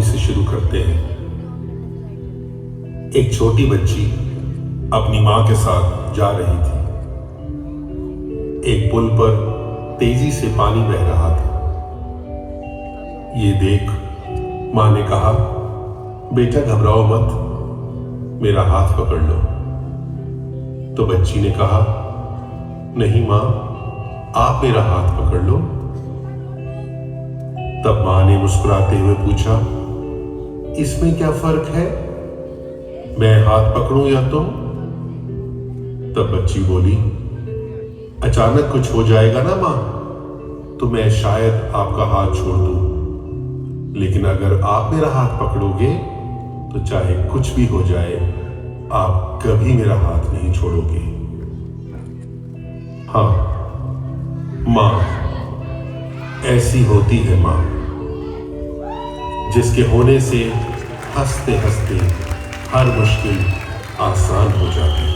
कहानी से शुरू करते हैं। एक छोटी बच्ची अपनी मां के साथ जा रही थी। एक पुल पर तेजी से पानी बह रहा था। ये देख मां ने कहा, बेटा घबराओ मत, मेरा हाथ पकड़ लो। तो बच्ची ने कहा, नहीं मां, आप मेरा हाथ पकड़ लो। तब मां ने मुस्कुराते हुए पूछा, इसमें क्या फर्क है, मैं हाथ पकड़ूं या तुम? तब बच्ची बोली, अचानक कुछ हो जाएगा ना मां, तो मैं शायद आपका हाथ छोड़ दूं, लेकिन अगर आप मेरा हाथ पकड़ोगे तो चाहे कुछ भी हो जाए, आप कभी मेरा हाथ नहीं छोड़ोगे। हाँ, मां ऐसी होती है मां, जिसके होने से हंसते हंसते हर मुश्किल आसान हो जाती है।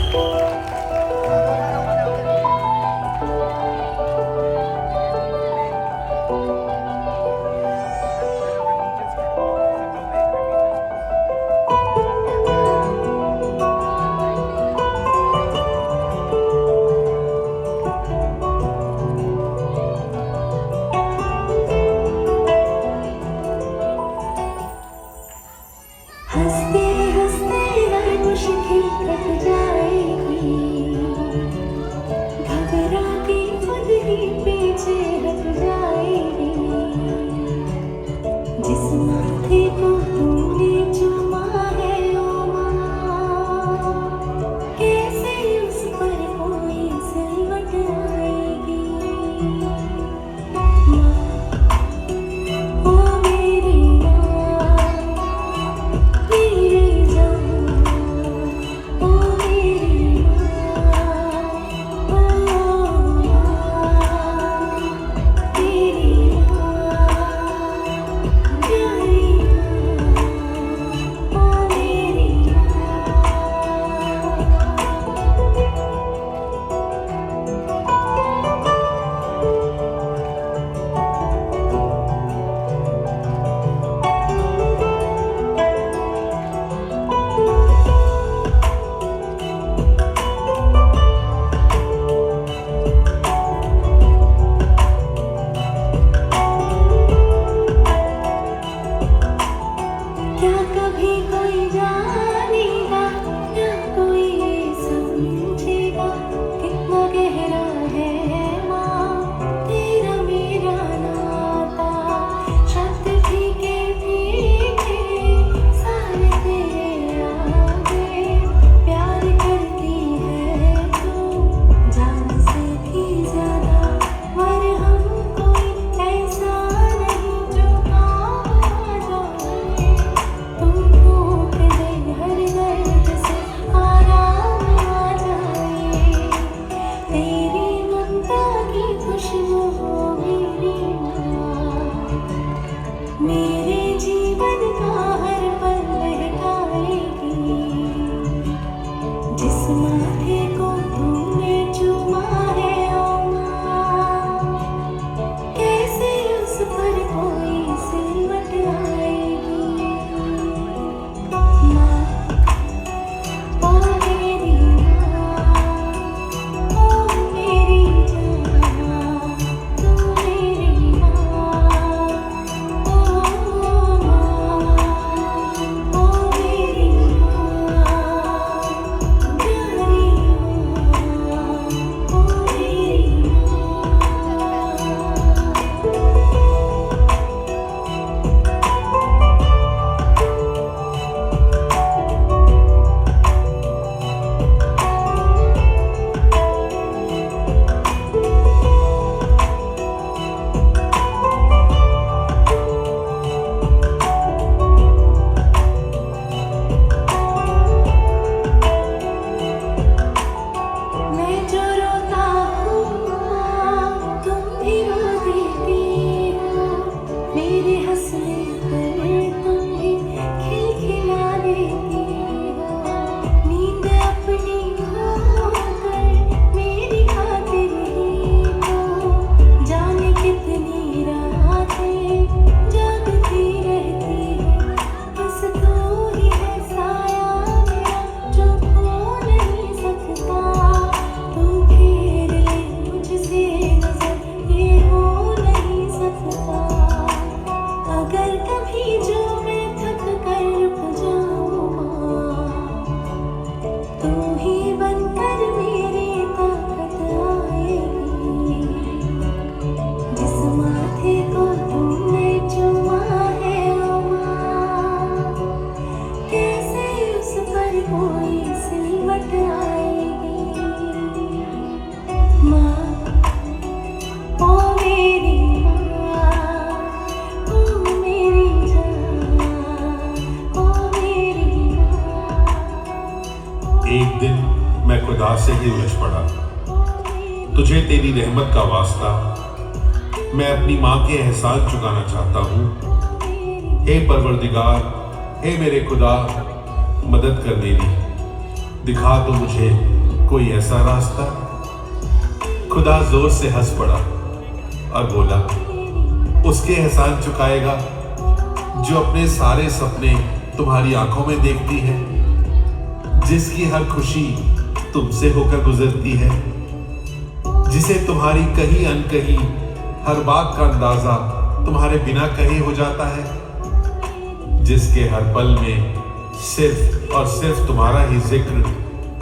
हंसते हंसते हर मुश्किल कट जाए। पड़ा। तुझे तेरी रहमत का वास्ता, मैं अपनी माँ के एहसान चुकाना चाहता हूँ। हे परवरदिगार, हे मेरे खुदा, मदद कर मेरी, दिखा तो मुझे कोई ऐसा रास्ता। खुदा जोर से हंस पड़ा और बोला, उसके एहसान चुकाएगा जो अपने सारे सपने तुम्हारी आंखों में देखती है, जिसकी हर खुशी तुमसे होकर गुजरती है, जिसे तुम्हारी कहीं अनकहीं हर बात का अंदाजा तुम्हारे बिना कहे हो जाता है, जिसके हर पल में सिर्फ और सिर्फ तुम्हारा ही जिक्र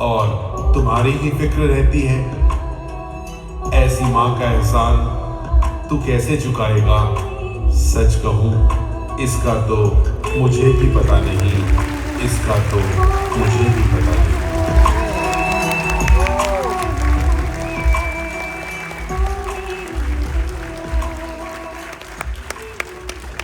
और तुम्हारी ही फिक्र रहती है। ऐसी माँ का एहसान तू कैसे चुकाएगा? सच कहूँ इसका तो मुझे भी पता नहीं, इसका तो मुझे भी पता नहीं।